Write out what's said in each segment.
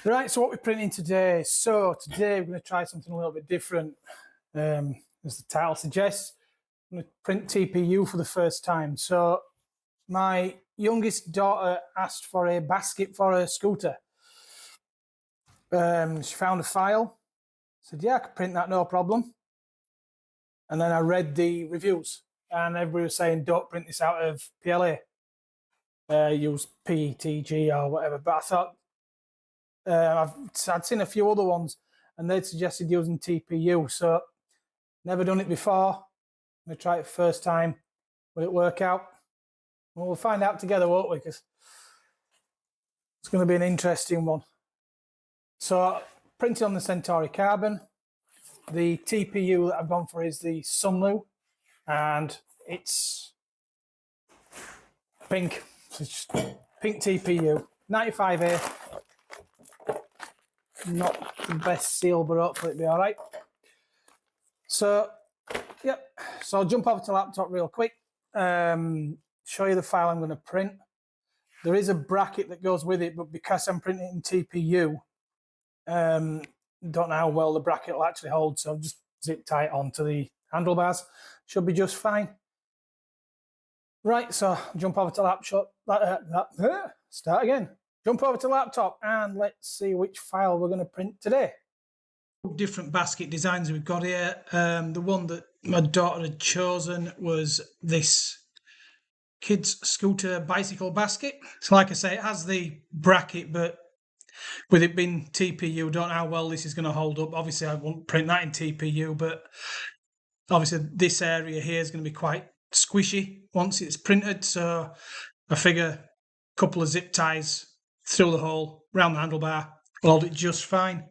Right, so what we're printing today. So today we're going to try something a little bit different. As the title suggests, I'm going to print TPU for the first time. So my youngest daughter asked for a basket for her scooter. She found a file, said, yeah, I could print that, no problem. And then I read the reviews and everybody was saying, don't print this out of PLA. Use PETG or whatever. But I thought, I'd seen a few other ones and they'd suggested using TPU. So never done it before. I'm going to try it first time. Will it work out? Well, we'll find out together, won't we? Because it's going to be an interesting one. So printed on the Centauri carbon. The TPU that I've gone for is the Sunlu, and it's pink. So it's just pink TPU, 95A. Not the best seal, but hopefully it'll be all right. So, yep. So I'll jump over to the laptop real quick. Show you the file I'm going to print. There is a bracket that goes with it, but because I'm printing in TPU, don't know how well the bracket will actually hold, so I'll just zip tie it onto the handlebars. Should be just fine. Right, so jump over to laptop. Start again. Jump over to laptop and let's see which file we're going to print today. Different basket designs we've got here. The one that my daughter had chosen was this kids scooter bicycle basket. So like I say, it has the bracket, but with it being TPU, don't know how well this is going to hold up. Obviously, I won't print that in TPU, but obviously this area here is going to be quite squishy once it's printed. So I figure a couple of zip ties through the hole, round the handlebar, will hold it just fine.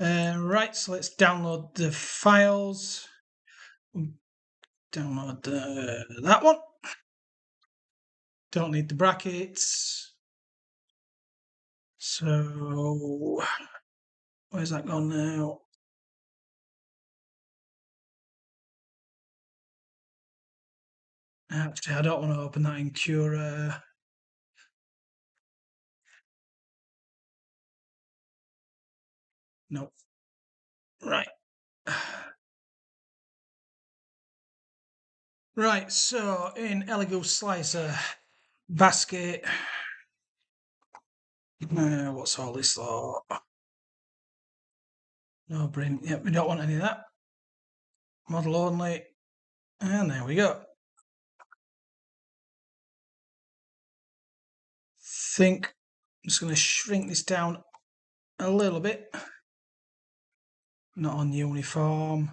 Right, so let's download the files. Download that one. Don't need the brackets. So, where's that gone now? Actually, I don't want to open that in Cura. Nope. Right. Right, so in Elegoo Slicer basket, what's all this lot? No print. Yep, we don't want any of that. Model only. And there we go. Think I'm just going to shrink this down a little bit. Not on uniform.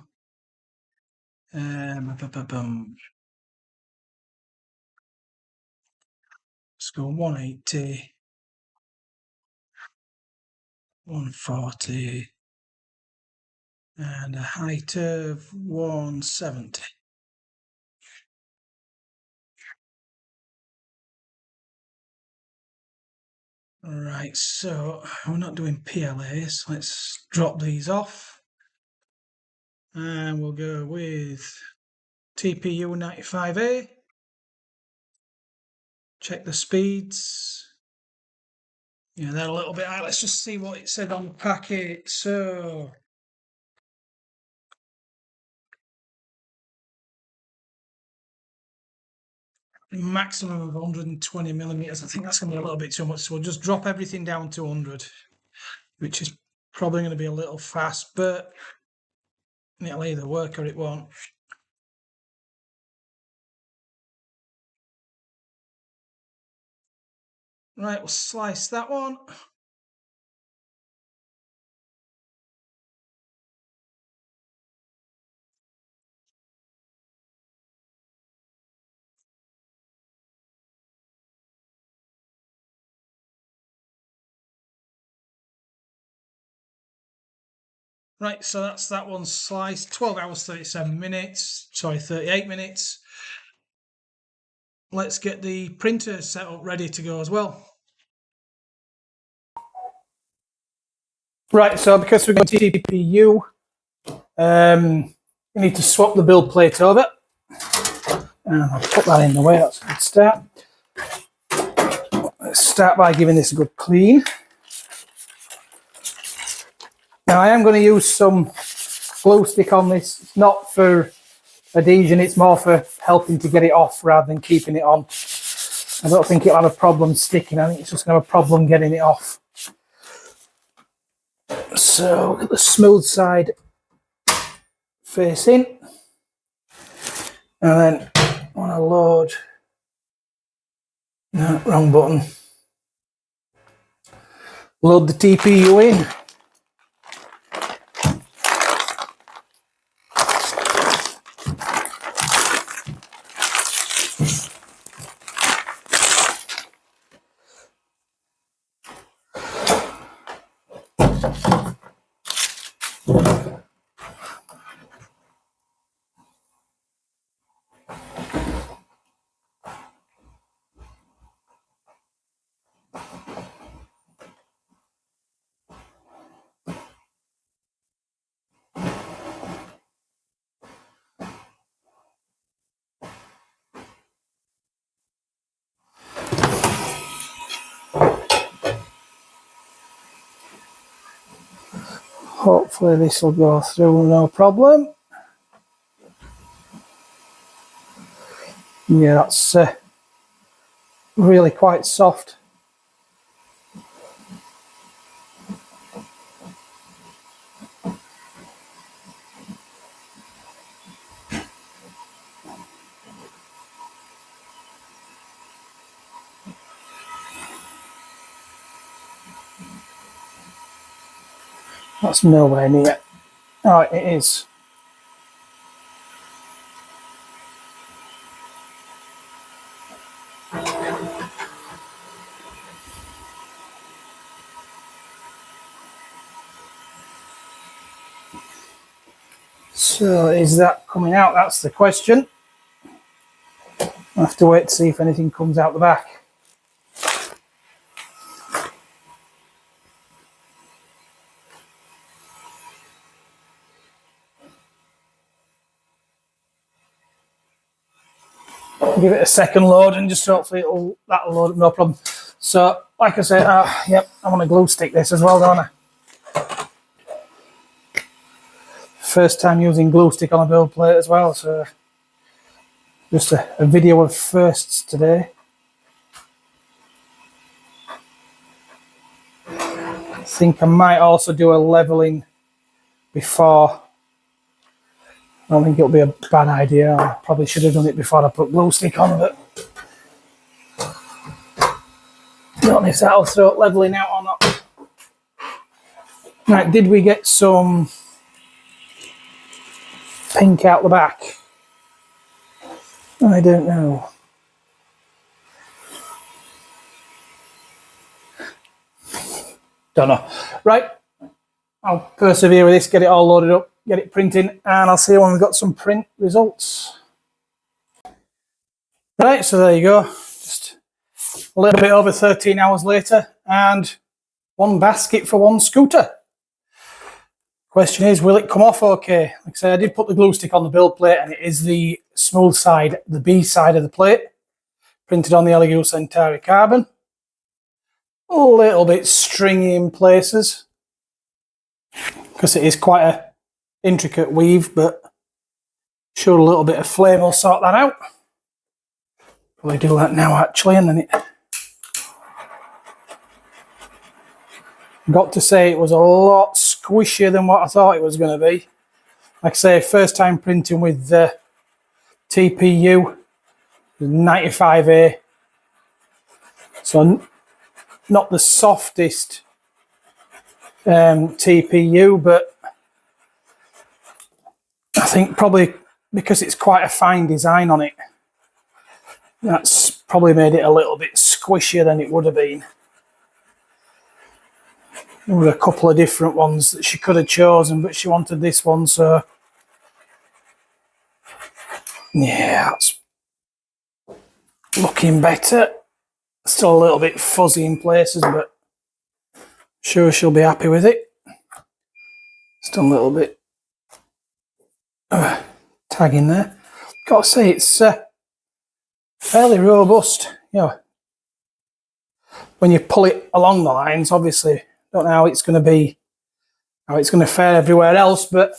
Let's go 180, 140, and a height of 170. Right, so we're not doing PLAs. Let's drop these off. And we'll go with TPU 95A. Check the speeds. Yeah, they're a little bit high. Let's just see what it said on the packet. So, maximum of 120 millimeters. I think that's going to be a little bit too much. So we'll just drop everything down to 100, which is probably going to be a little fast, but it'll either work or it won't. Right, we'll slice that one. Right, so that's that one sliced. 12 hours, 37 minutes. Sorry, 38 minutes. Let's get the printer set up ready to go as well. Right, so because we're going to TPU, we need to swap the build plate over. And I'll put that in the way, that's a good start. Let's start by giving this a good clean. Now I am going to use some glue stick on this. It's not for adhesion, it's more for helping to get it off rather than keeping it on. I don't think it'll have a problem sticking. I think it's just going to have a problem getting it off. So get the smooth side facing, and then I want to load. No, wrong button. Load the TPU in. Hopefully this will go through no problem. Yeah, that's really quite soft. That's nowhere near. Oh, it is. So is that coming out? That's the question. I'll have to wait to see if anything comes out the back. Give it a second load and just hopefully that'll load up no problem. So like I said, yep, I want to glue stick this as well, don't I? First time using glue stick on a build plate as well, so just a video of firsts today. I think I might also do a leveling before. I don't think it'll be a bad idea. I probably should have done it before I put glue stick on, but I don't know if that'll throw it leveling out or not. Right, did we get some pink out the back? I don't know. Don't know. Right, I'll persevere with this, get it all loaded up, get it printing, and I'll see you when we've got some print results. Right, so there you go. Just a little bit over 13 hours later, and one basket for one scooter. Question is, will it come off okay? Like I say, I did put the glue stick on the build plate, and it is the smooth side, the B side of the plate, printed on the Elegoo Centauri carbon. A little bit stringy in places, because it is quite a intricate weave, but sure, a little bit of flame will sort that out. Probably do that now actually, and then it got to say it was a lot squishier than what I thought it was going to be. Like I say, first time printing with the TPU 95A, so not the softest TPU, but I think probably because it's quite a fine design on it, that's probably made it a little bit squishier than it would have been. There were a couple of different ones that she could have chosen, but she wanted this one, so yeah, that's looking better. Still a little bit fuzzy in places, but sure she'll be happy with it. Still a little bit tag in there. Got to say, it's fairly robust. You know, when you pull it along the lines, obviously, don't know how it's going to be how it's going to fare everywhere else. But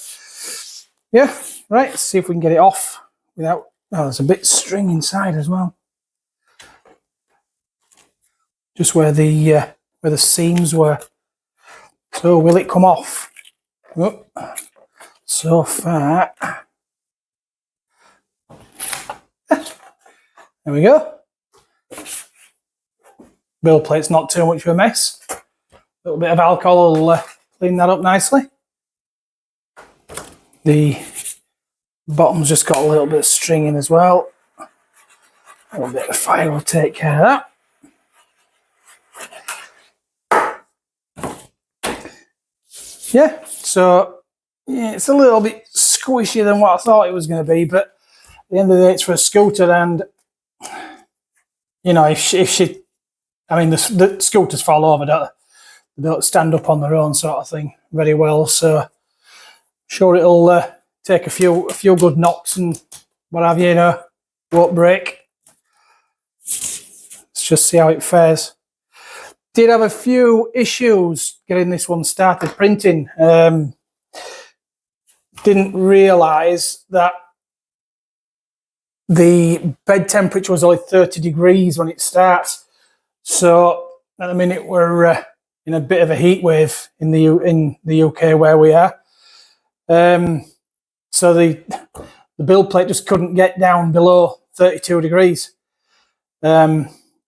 yeah, right, let's see if we can get it off without, oh, there's a bit of string inside as well. Just where the seams were. So will it come off? Oh, so far. There we go. Build plate's not too much of a mess. A little bit of alcohol will clean that up nicely. The bottom's just got a little bit of string in as well. A little bit of fire will take care of that. Yeah, so yeah, it's a little bit squishier than what I thought it was going to be, but at the end of the day, it's for a scooter, and you know, if she, I mean, the scooters fall over, they don't stand up on their own, sort of thing, very well. So, sure, it'll take a few good knocks and what have you, you know, won't break. Let's just see how it fares. Did have a few issues getting this one started printing. Didn't realise that the bed temperature was only 30 degrees when it starts. So at the minute we're in a bit of a heat wave in the UK where we are. So the build plate just couldn't get down below 32 degrees,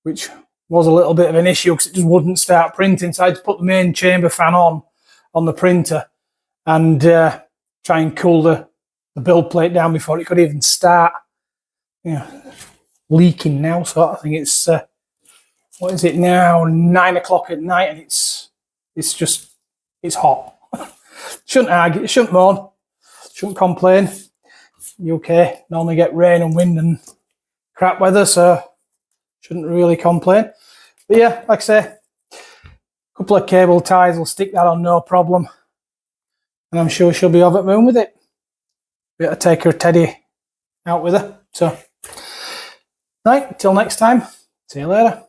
which was a little bit of an issue because it just wouldn't start printing. So I had to put the main chamber fan on the printer and try and cool the build plate down before it could even start. You know, leaking now, sort of thing. It's what is it now? 9 o'clock at night, and it's hot. Shouldn't argue, shouldn't moan, shouldn't complain. UK normally get rain and wind and crap weather, so shouldn't really complain. But yeah, like I say, a couple of cable ties will stick that on no problem, and I'm sure she'll be over the moon with it. Better take her teddy out with her. So, right, till next time, see you later.